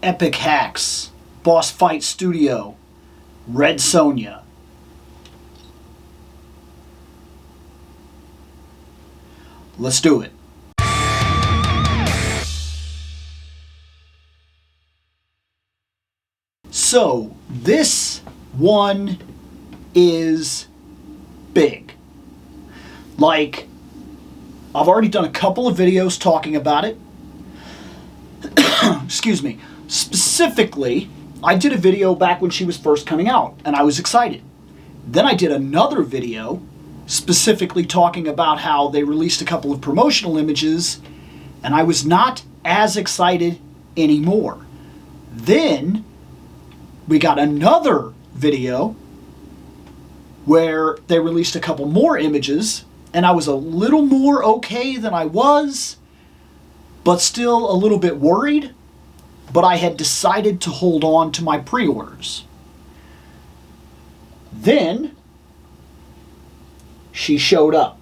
Epic H.A.C.K.S, Boss Fight Studio, Red Sonja. Let's do it. So, this one is big. Like, I've already done a couple of videos talking about it. Excuse me. Specifically, I did a video back when she was first coming out, and I was excited. Then I did another video specifically talking about how they released a couple of promotional images, and I was not as excited anymore. Then we got another video where they released a couple more images, and I was a little more okay than I was, but still a little bit worried. But I had decided to hold on to my pre-orders. Then she showed up.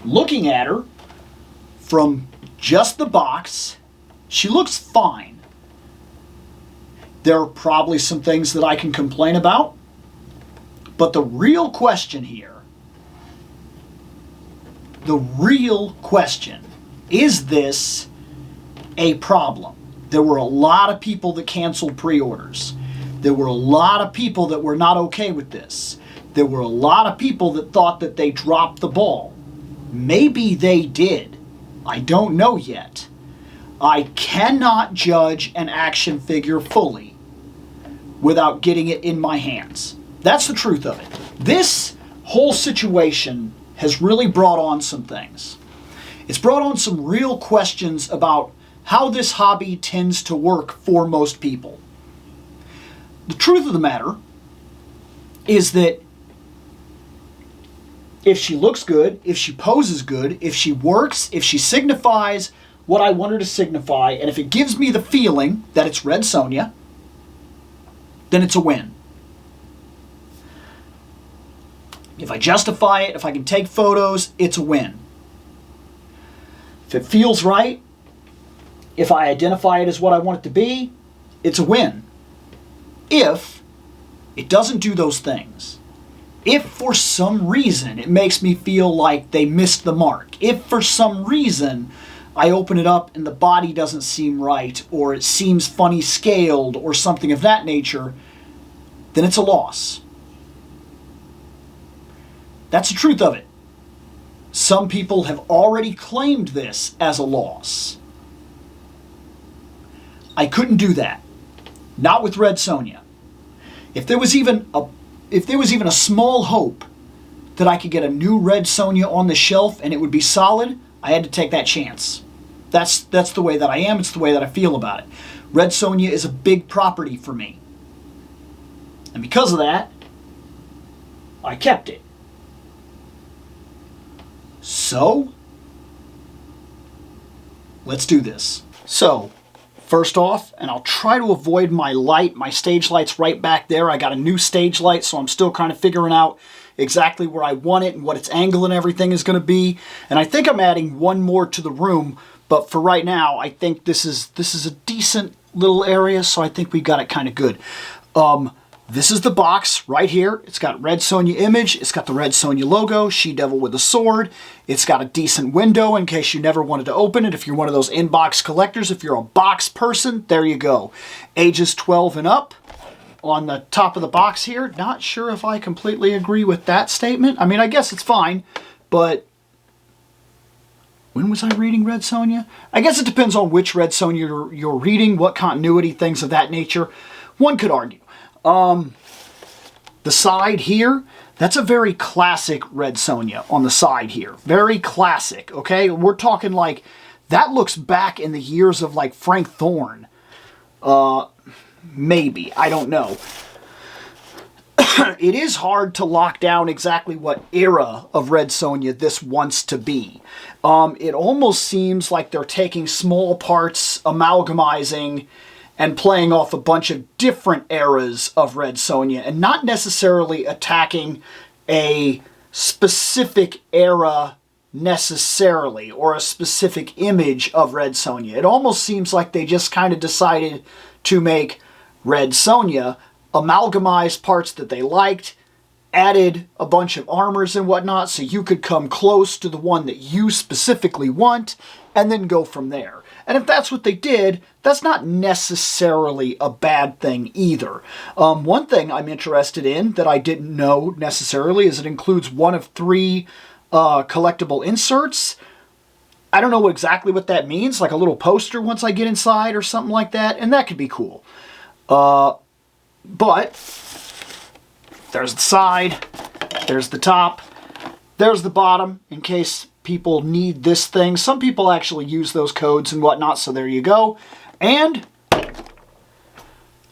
Looking at her from just the box, she looks fine. There are probably some things that I can complain about, but the real question here, is this a problem? There were a lot of people that canceled pre-orders. There were a lot of people that were not okay with this. There were a lot of people that thought that they dropped the ball. Maybe they did. I don't know yet. I cannot judge an action figure fully without getting it in my hands. That's the truth of it. This whole situation has really brought on some things. It's brought on some real questions about how this hobby tends to work for most people. The truth of the matter is that if she looks good, if she poses good, if she works, if she signifies what I want her to signify, and if it gives me the feeling that it's Red Sonja, then it's a win. If I justify it, if I can take photos, it's a win. If it feels right, if I identify it as what I want it to be, it's a win. If it doesn't do those things, if for some reason it makes me feel like they missed the mark, if for some reason I open it up and the body doesn't seem right, or it seems funny scaled, or something of that nature, then it's a loss. That's the truth of it. Some people have already claimed this as a loss. I couldn't do that. Not with Red Sonja. If there was even a small hope that I could get a new Red Sonja on the shelf and it would be solid, I had to take that chance. That's the way that I am. It's the way that I feel about it. Red Sonja is a big property for me. And because of that, I kept it. So, let's do this. So, first off, and I'll try to avoid my light. My stage light's right back there. I got a new stage light, so I'm still kind of figuring out exactly where I want it and what its angle and everything is going to be. And I think I'm adding one more to the room, but for right now, I think this is a decent little area, so I think we got it kind of good. This is the box right here. It's got Red Sonja image. It's got the Red Sonja logo, She-Devil with a sword. It's got a decent window in case you never wanted to open it. If you're one of those in-box collectors, if you're a box person, there you go. Ages 12 and up. On the top of the box here, not sure if I completely agree with that statement. I mean, I guess it's fine, but when was I reading Red Sonja? I guess it depends on which Red Sonja you're reading, what continuity, things of that nature. One could argue. The side here, that's a very classic Red Sonja on the side here. Very classic, okay? We're talking like, that looks back in the years of like Frank Thorne. Maybe, I don't know. It is hard to lock down exactly what era of Red Sonja this wants to be. It almost seems like they're taking small parts, amalgamizing, and playing off a bunch of different eras of Red Sonja, and not necessarily attacking a specific era necessarily, or a specific image of Red Sonja. It almost seems like they just kind of decided to make Red Sonja, amalgamized parts that they liked, added a bunch of armors and whatnot so you could come close to the one that you specifically want, and then go from there. And if that's what they did, that's not necessarily a bad thing either. One thing I'm interested in that I didn't know necessarily is it includes one of 3 collectible inserts. I don't know exactly what that means, like a little poster once I get inside or something like that, and that could be cool. But there's the side, there's the top, there's the bottom in case people need this thing. Some people actually use those codes and whatnot, so there you go. And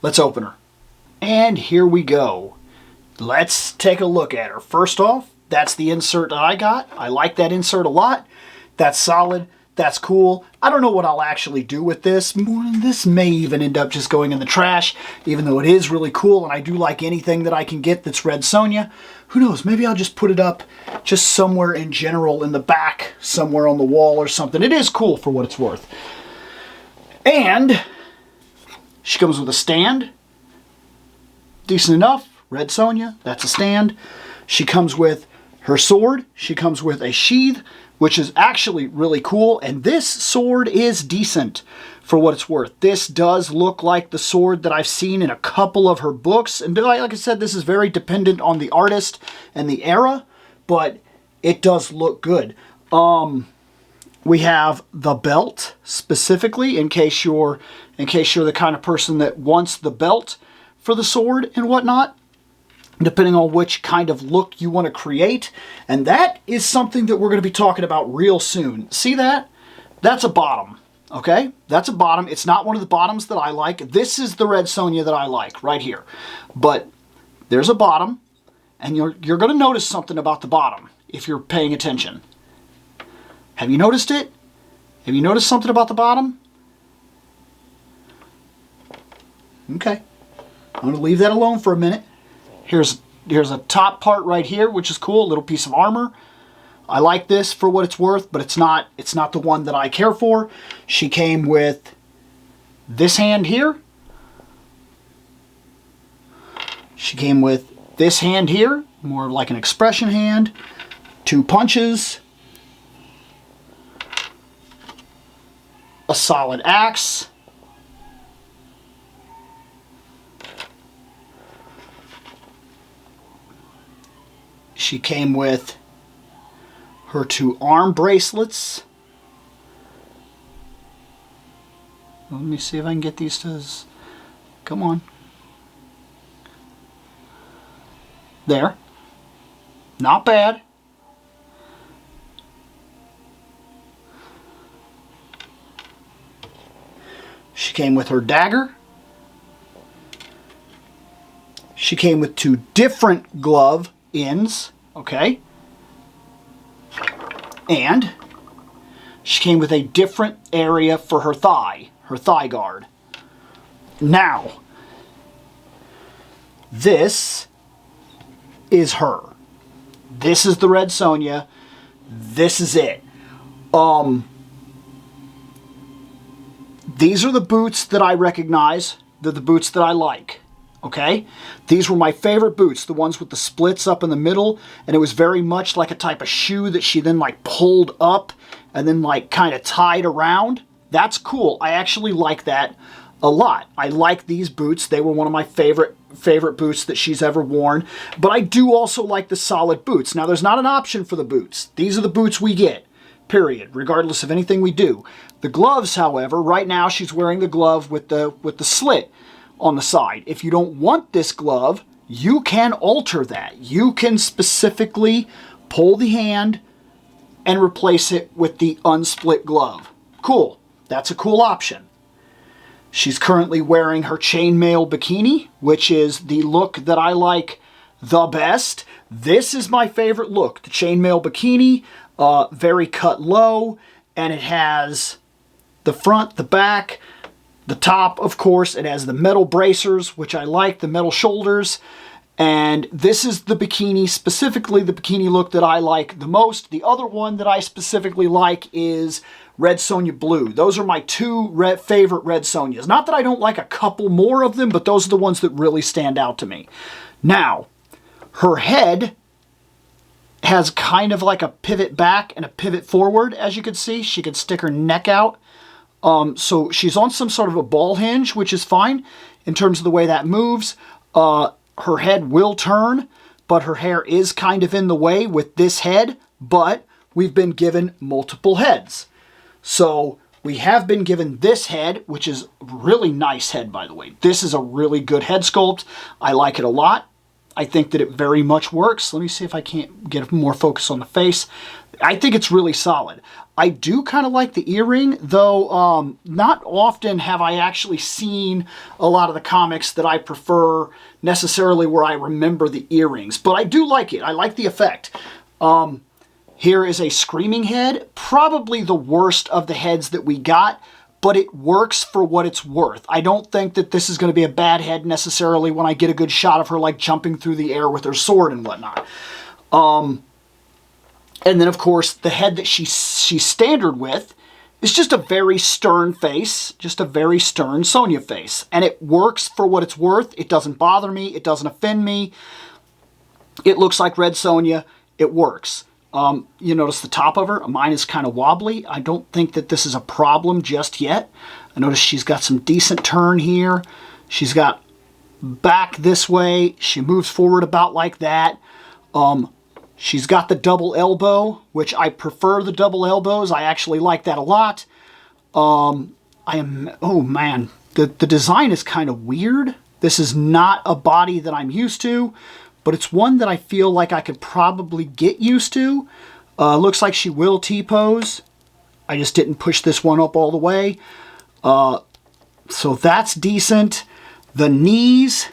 let's open her. And here we go. Let's take a look at her. First off, that's the insert that I got. I like that insert a lot. That's solid. That's cool. I don't know what I'll actually do with this. This may even end up just going in the trash, even though it is really cool, and I do like anything that I can get that's Red Sonja. Who knows? Maybe I'll just put it up just somewhere in general in the back, somewhere on the wall or something. It is cool for what it's worth. And she comes with a stand. Decent enough. Red Sonja, that's a stand. She comes with her sword. She comes with a sheath, which is actually really cool. And this sword is decent for what it's worth. This does look like the sword that I've seen in a couple of her books. And like I said, this is very dependent on the artist and the era, but it does look good. We have the belt specifically in case you're the kind of person that wants the belt for the sword and whatnot, depending on which kind of look you want to create. And that is something that we're going to be talking about real soon. See that? That's a bottom, okay? That's a bottom. It's not one of the bottoms that I like. This is the Red Sonja that I like right here. But there's a bottom, and you're going to notice something about the bottom if you're paying attention. Have you noticed it? Have you noticed something about the bottom? Okay. I'm going to leave that alone for a minute. Here's a top part right here, which is cool, a little piece of armor. I like this for what it's worth, but it's not the one that I care for. She came with this hand here. She came with this hand here, more like an expression hand. 2 punches. A solid axe. She came with her 2 arm bracelets. Let me see if I can get these to... Come on. There. Not bad. She came with her dagger. She came with 2 different glove ends, okay? And she came with a different area for her thigh guard. Now, this is her. This is the Red Sonja. This is it. These are the boots that I recognize. They're the boots that I like. Okay? These were my favorite boots, the ones with the splits up in the middle, and it was very much like a type of shoe that she then like pulled up and then like kind of tied around. That's cool. I actually like that a lot. I like these boots. They were one of my favorite boots that she's ever worn, but I do also like the solid boots. Now there's not an option for the boots. These are the boots we get, period, regardless of anything we do. The gloves, however, right now she's wearing the glove with the slit on the side. If you don't want this glove, you can alter that. You can specifically pull the hand and replace it with the unsplit glove. Cool. That's a cool option. She's currently wearing her chainmail bikini, which is the look that I like the best. This is my favorite look, the chainmail bikini, very cut low, and it has the front, the back, the top, of course. It has the metal bracers, which I like, the metal shoulders, And this is the bikini, specifically the bikini look that I like the most. The other one that I specifically like is Red Sonja Blue. Those are my two favorite Red Sonjas. Not that I don't like a couple more of them, but those are the ones that really stand out to me. Now, her head has kind of like a pivot back and a pivot forward, as you can see. She could stick her neck out. So she's on some sort of a ball hinge, which is fine in terms of the way that moves. Her head will turn, but her hair is kind of in the way with this head, but we've been given multiple heads. So we have been given this head, which is a really nice head, by the way. This is a really good head sculpt. I like it a lot. I think that it very much works. Let me see if I can't get more focus on the face. I think it's really solid. I do kind of like the earring, though not often have I actually seen a lot of the comics that I prefer necessarily where I remember the earrings. But I do like it. I like the effect. Here is a screaming head. Probably the worst of the heads that we got, but it works for what it's worth. I don't think that this is going to be a bad head necessarily when I get a good shot of her like jumping through the air with her sword and whatnot. And then, of course, the head that she's standard with is just a very stern face, just a very stern Sonja face. And it works for what it's worth. It doesn't bother me. It doesn't offend me. It looks like Red Sonja. It works. You notice the top of her. Mine is kind of wobbly. I don't think that this is a problem just yet. I notice she's got some decent turn here. She's got back this way. She moves forward about like that. She's got the double elbow, which I prefer the double elbows. I actually like that a lot. Oh man, the design is kind of weird. This is not a body that I'm used to, but it's one that I feel like I could probably get used to. Looks like she will T-pose. I just didn't push this one up all the way. So that's decent. The knees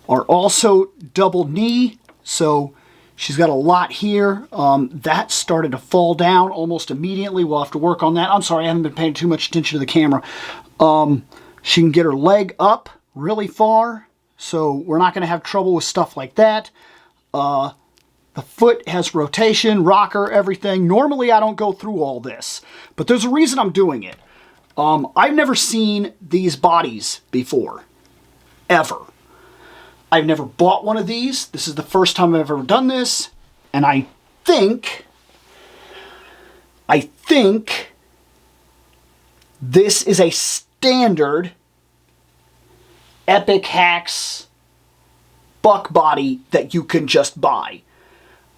are also double knee, so she's got a lot here. That started to fall down almost immediately. We'll have to work on that. I'm sorry, I haven't been paying too much attention to the camera. She can get her leg up really far, so we're not going to have trouble with stuff like that. The foot has rotation, rocker, everything. Normally, I don't go through all this, but there's a reason I'm doing it. I've never seen these bodies before, ever. I've never bought one of these. This is the first time I've ever done this. And I think this is a standard Epic H.A.C.K.S buck body that you can just buy.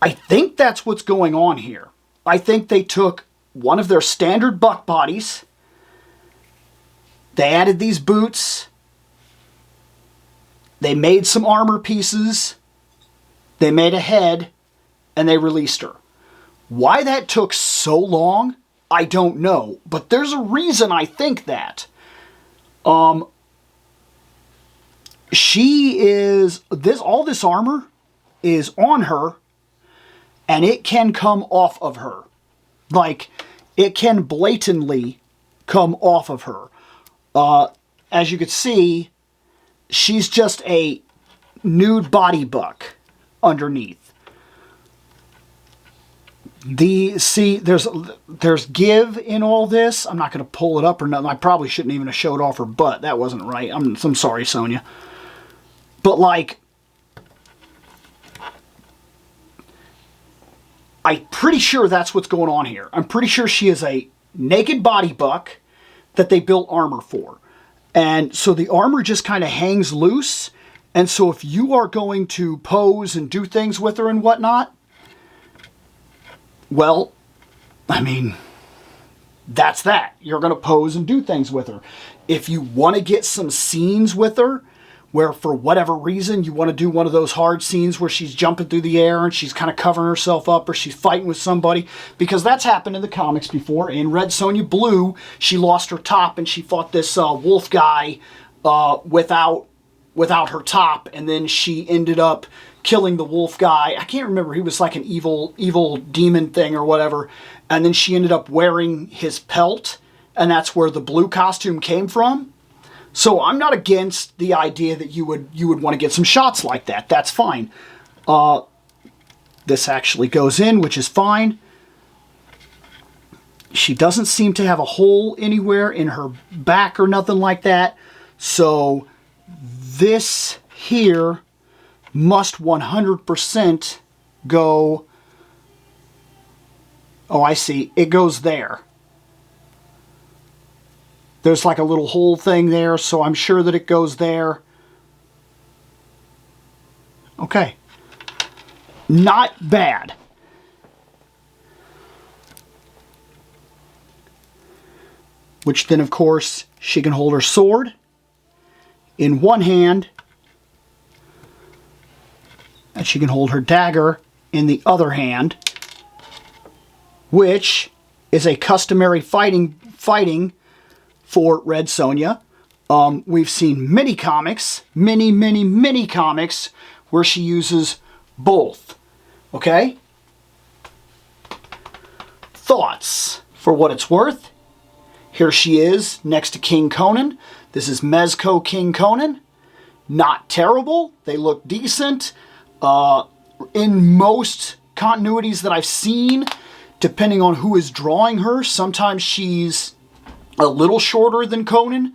I think that's what's going on here. I think they took one of their standard buck bodies, they added these boots, they made some armor pieces, they made a head, and they released her. Why that took so long, I don't know. But there's a reason I think that. All this armor is on her, and it can come off of her. Like, it can blatantly come off of her. As you can see, she's just a nude body buck underneath. There's give in all this. I'm not going to pull it up or nothing. I probably shouldn't even have showed off her butt. That wasn't right. I'm sorry, Sonja. But like, I'm pretty sure that's what's going on here. I'm pretty sure she is a naked body buck that they built armor for. And so the armor just kind of hangs loose. And so if you are going to pose and do things with her and whatnot, well, I mean, that's that. You're going to pose and do things with her. If you want to get some scenes with her, where for whatever reason you want to do one of those hard scenes where she's jumping through the air and she's kind of covering herself up, or she's fighting with somebody, because that's happened in the comics before. In Red Sonja Blue, she lost her top and she fought this wolf guy without her top, and then she ended up killing the wolf guy. I can't remember. He was like an evil demon thing or whatever. And then she ended up wearing his pelt, and that's where the blue costume came from. So I'm not against the idea that you would want to get some shots like that. That's fine. This actually goes in, which is fine. She doesn't seem to have a hole anywhere in her back or nothing like that. So this here must 100% go... Oh, I see. It goes there. There's like a little hole thing there, so I'm sure that it goes there. Okay. Not bad. Which then, of course, she can hold her sword in one hand, and she can hold her dagger in the other hand, which is a customary fighting for Red Sonja. We've seen many comics, many comics, where she uses both. Okay? Thoughts, for what it's worth. Here she is next to King Conan. This is Mezco King Conan. Not terrible. They look decent. In most continuities that I've seen, depending on who is drawing her, sometimes she's a little shorter than Conan.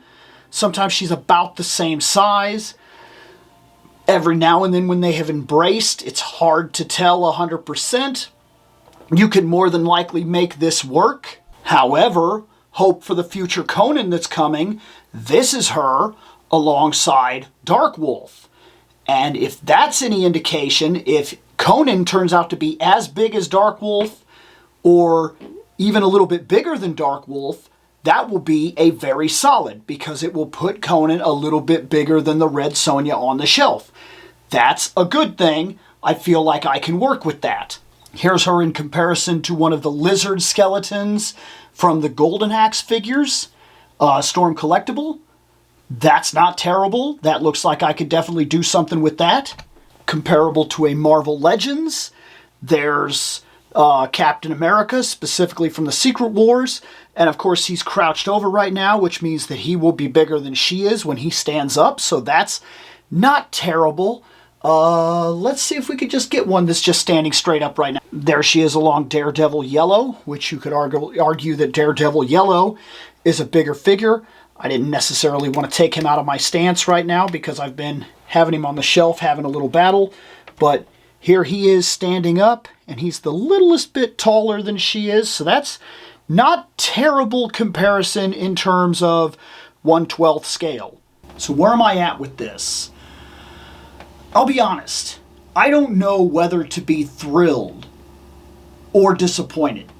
Sometimes she's about the same size. Every now and then when they have embraced, it's hard to tell 100%. You can more than likely make this work. However, hope for the future Conan that's coming, this is her alongside Darkwolf. And if that's any indication, if Conan turns out to be as big as Darkwolf, or even a little bit bigger than Darkwolf, that will be a very solid, because it will put Conan a little bit bigger than the Red Sonja on the shelf. That's a good thing. I feel like I can work with that. Here's her in comparison to one of the lizard skeletons from the Golden Axe figures, Storm Collectible. That's not terrible. That looks like I could definitely do something with that. Comparable to a Marvel Legends, there's Captain America, specifically from the Secret Wars. And of course, he's crouched over right now, which means that he will be bigger than she is when he stands up. So that's not terrible. Let's see if we could just get one that's just standing straight up right now. There she is along Daredevil Yellow, which you could argue that Daredevil Yellow is a bigger figure. I didn't necessarily want to take him out of my stance right now because I've been having him on the shelf having a little battle. But here he is standing up, and he's the littlest bit taller than she is. So that's not terrible comparison in terms of 1/12 scale. So where am I at with this? I'll be honest. I don't know whether to be thrilled or disappointed.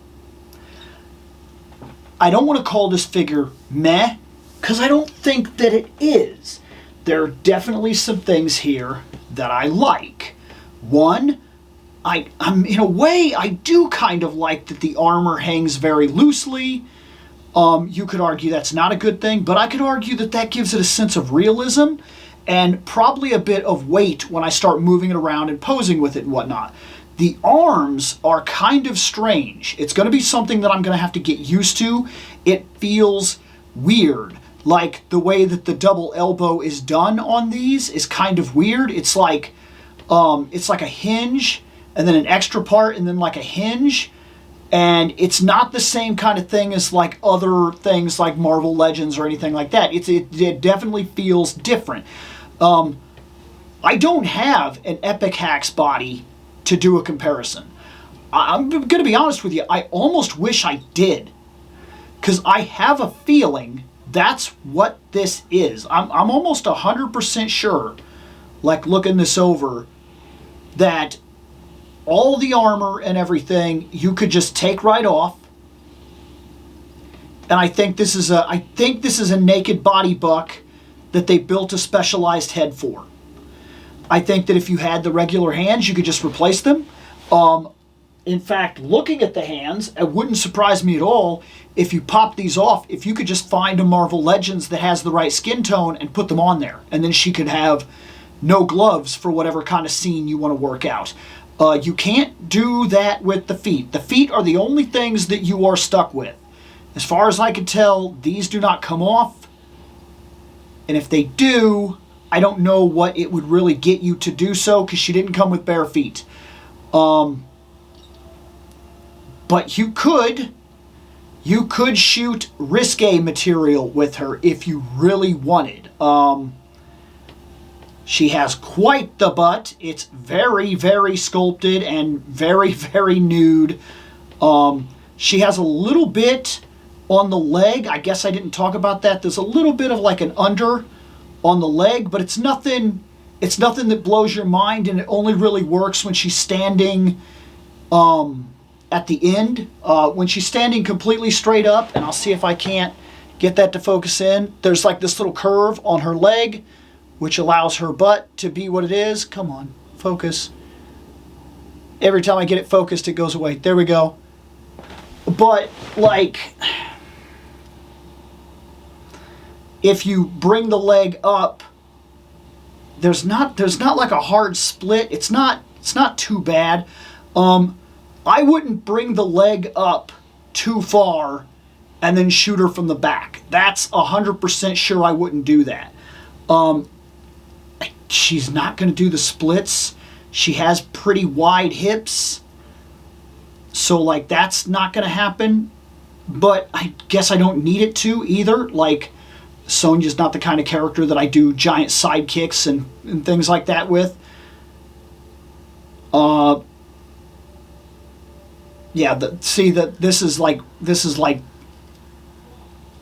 I don't want to call this figure meh, because I don't think that it is. There are definitely some things here that I like. One, I'm in a way, I do kind of like that the armor hangs very loosely. You could argue that's not a good thing, but I could argue that that gives it a sense of realism and probably a bit of weight when I start moving it around and posing with it and whatnot. The arms are kind of strange. It's going to be something that I'm going to have to get used to. It feels weird. Like the way that the double elbow is done on these is kind of weird. It's like a hinge and then an extra part and then like a hinge. And it's not the same kind of thing as like other things like Marvel Legends or anything like that. It definitely feels different. I don't have an Epic H.A.C.K.S body to do a comparison. I'm going to be honest with you. I almost wish I did, because I have a feeling that's what this is. I'm almost 100% sure, like looking this over, that all the armor and everything you could just take right off. And I think this is a naked body buck that they built a specialized head for. I think that if you had the regular hands, you could just replace them. In fact, looking at the hands, it wouldn't surprise me at all if you pop these off, if you could just find a Marvel Legends that has the right skin tone and put them on there. And then she could have no gloves for whatever kind of scene you want to work out. You can't do that with the feet. The feet are the only things that you are stuck with. As far as I can tell, these do not come off. And if they do, I don't know what it would really get you to do so, because she didn't come with bare feet. But you could shoot risque material with her if you really wanted. She has quite the butt. It's very, very sculpted and very, very nude. She has a little bit on the leg. I guess I didn't talk about that. There's a little bit of like an under on the leg, but it's nothing that blows your mind, and it only really works when she's standing at the end. When she's standing completely straight up, and I'll see if I can't get that to focus in, there's like this little curve on her leg, which allows her butt to be what it is. Come on, focus. Every time I get it focused, it goes away. There we go. But, like, if you bring the leg up, there's not like a hard split. It's not too bad. I wouldn't bring the leg up too far and then shoot her from the back. That's 100% sure I wouldn't do that. She's not going to do the splits. She has pretty wide hips. So, like, that's not going to happen. But I guess I don't need it to either. Like, Sonja's not the kind of character that I do giant side kicks and things like that with. Yeah, this is like,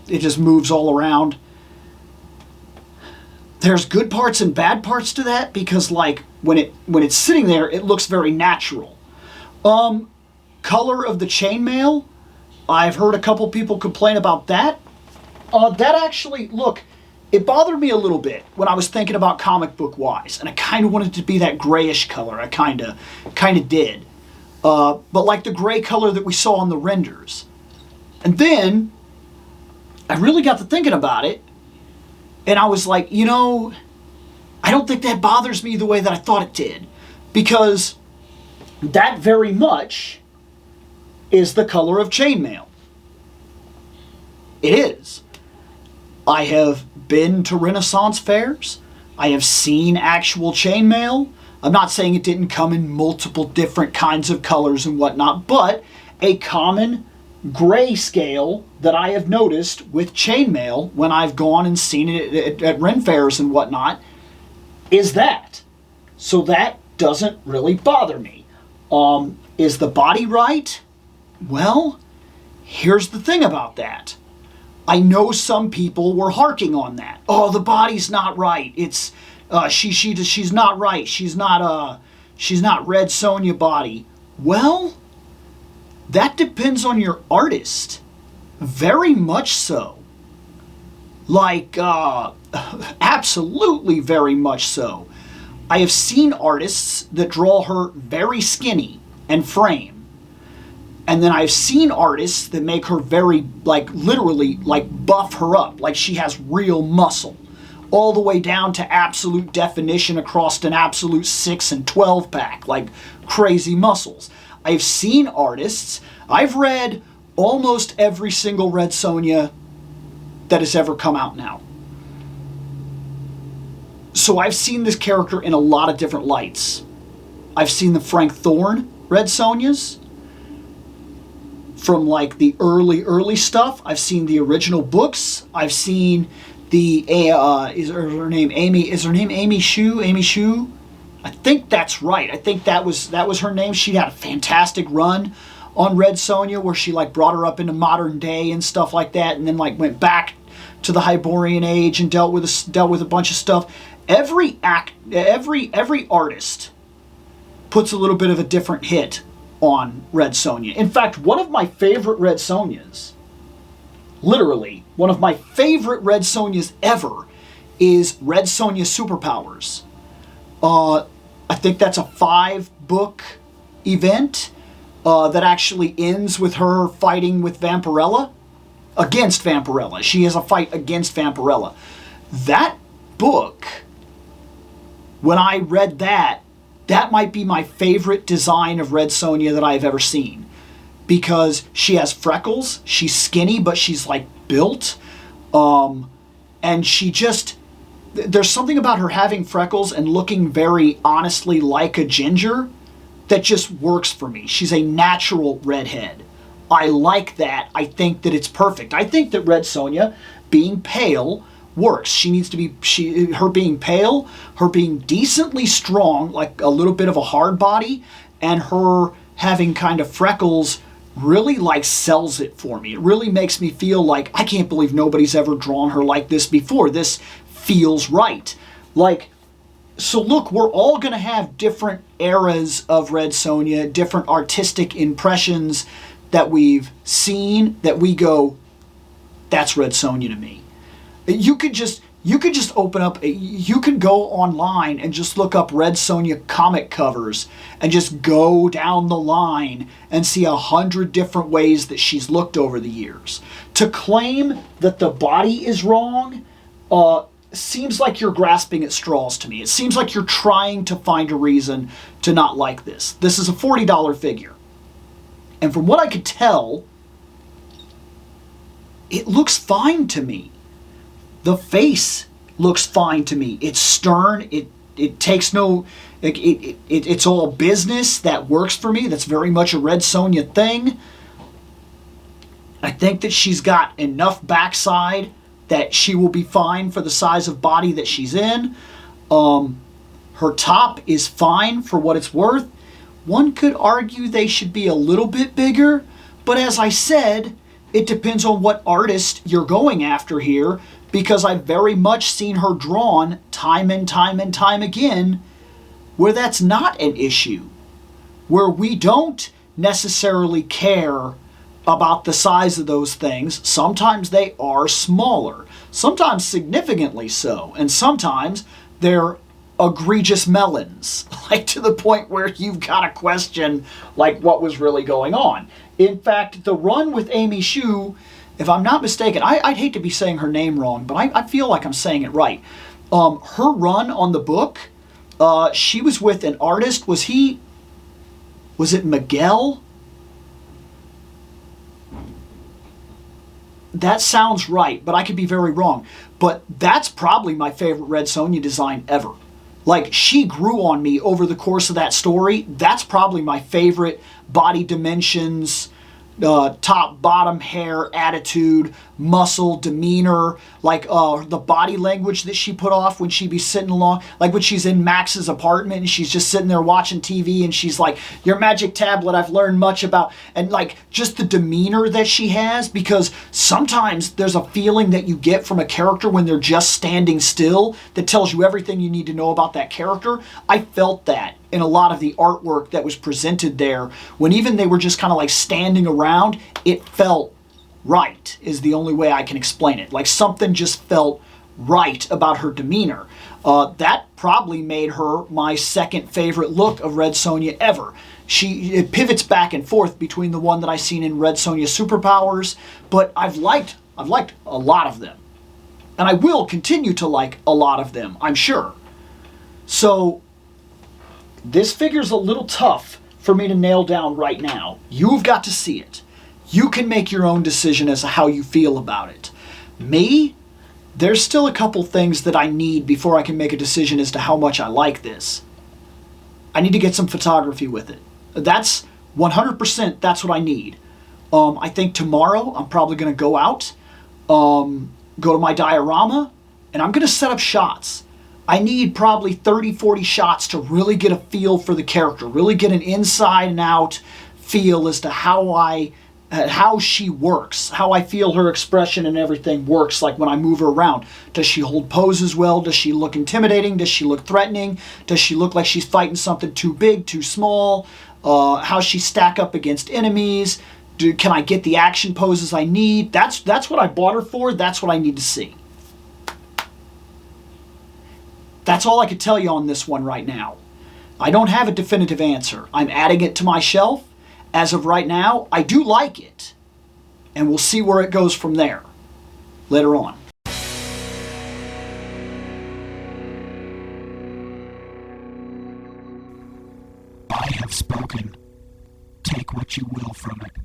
it just moves all around. There's good parts and bad parts to that, because like when it's sitting there, it looks very natural. Color of the chainmail, I've heard a couple people complain about that. That actually, look, it bothered me a little bit when I was thinking about comic book wise, and I kind of wanted it to be that grayish color. I kind of did, but like the gray color that we saw on the renders. And then I really got to thinking about it. And I was like, you know, I don't think that bothers me the way that I thought it did. Because that very much is the color of chainmail. It is. I have been to Renaissance fairs. I have seen actual chainmail. I'm not saying it didn't come in multiple different kinds of colors and whatnot, but a common grayscale that I have noticed with chainmail when I've gone and seen it at Ren fairs and whatnot is that. So that doesn't really bother me. Is the body right? Well, here's the thing about that. I know some people were harking on that. Oh, the body's not right. It's she's not right. She's not Red Sonja body. Well, that depends on your artist. Very much so. Like, absolutely very much so. I have seen artists that draw her very skinny and frame. And then I've seen artists that make her very, like, literally, like, buff her up. Like she has real muscle. All the way down to absolute definition across an absolute 6 and 12 pack. Like, crazy muscles. I've seen artists, I've read almost every single Red Sonja that has ever come out now. So I've seen this character in a lot of different lights. I've seen the Frank Thorne Red Sonjas from like the early stuff. I've seen the original books. I've seen the, is her name Amy Shu? Amy Shu? I think that's right. I think that was her name. She had a fantastic run on Red Sonja where she like brought her up into modern day and stuff like that, and then like went back to the Hyborian age and dealt with a bunch of stuff. Every artist puts a little bit of a different hit on Red Sonja. In fact, one of my favorite Red Sonjas, literally one of my favorite Red Sonjas ever, is Red Sonja Superpowers. I think that's a 5-book event that actually ends with her fighting with Vampirella. Against Vampirella. She has a fight against Vampirella. That book, when I read that might be my favorite design of Red Sonja that I've ever seen. Because she has freckles, she's skinny, but she's like built. And she just, there's something about her having freckles and looking very honestly like a ginger that just works for me. She's a natural redhead. I like that. I think that it's perfect. I think that Red Sonja being pale works. She needs to be, her being pale, her being decently strong, like a little bit of a hard body, and her having kind of freckles really like sells it for me. It really makes me feel like, I can't believe nobody's ever drawn her like this before. This feels right. Like, so look, we're all going to have different eras of Red Sonja, different artistic impressions that we've seen that we go, that's Red Sonja to me. You could just open up, you could go online and just look up Red Sonja comic covers and just go down the line and see 100 different ways that she's looked over the years. To claim that the body is wrong seems like you're grasping at straws to me. It seems like you're trying to find a reason to not like this. This is a $40 figure. And from what I could tell, it looks fine to me. The face looks fine to me. It's stern. It takes no... It's all business. That works for me. That's very much a Red Sonja thing. I think that she's got enough backside that she will be fine for the size of body that she's in. Her top is fine for what it's worth. One could argue they should be a little bit bigger, but as I said, it depends on what artist you're going after here, because I've very much seen her drawn time and time and time again where that's not an issue, where we don't necessarily care about the size of those things. Sometimes they are smaller, sometimes significantly so, and sometimes they're egregious melons, like to the point where you've got to question like what was really going on. In fact, the run with Amy Shu, if I'm not mistaken, I'd hate to be saying her name wrong, but I feel like I'm saying it right. Her run on the book, she was with an artist. Was it Miguel? That sounds right, but I could be very wrong. But that's probably my favorite Red Sonja design ever. Like, she grew on me over the course of that story. That's probably my favorite body dimensions, top, bottom, hair, attitude, muscle, demeanor, like the body language that she put off when she'd be sitting along, like when she's in Max's apartment and she's just sitting there watching TV and she's like, your magic tablet I've learned much about, and like just the demeanor that she has, because sometimes there's a feeling that you get from a character when they're just standing still that tells you everything you need to know about that character. I felt that in a lot of the artwork that was presented there, when even they were just kind of like standing around, it felt right, is the only way I can explain it. Like something just felt right about her demeanor. That probably made her my second favorite look of Red Sonja ever. It pivots back and forth between the one that I seen in Red Sonja Superpowers, but I've liked a lot of them. And I will continue to like a lot of them, I'm sure. So this figure's a little tough for me to nail down right now. You've got to see it. You can make your own decision as to how you feel about it. Me, there's still a couple things that I need before I can make a decision as to how much I like this. I need to get some photography with it. That's 100%, that's what I need. I think tomorrow I'm probably going to go out, go to my diorama, and I'm going to set up shots. I need probably 30, 40 shots to really get a feel for the character, really get an inside and out feel as to how she works, how I feel her expression and everything works, like when I move her around. Does she hold poses well? Does she look intimidating? Does she look threatening? Does she look like she's fighting something too big, too small? How she stack up against enemies? Can I get the action poses I need? That's what I bought her for. That's what I need to see. That's all I could tell you on this one right now. I don't have a definitive answer. I'm adding it to my shelf. As of right now, I do like it. And we'll see where it goes from there later on. I have spoken. Take what you will from it.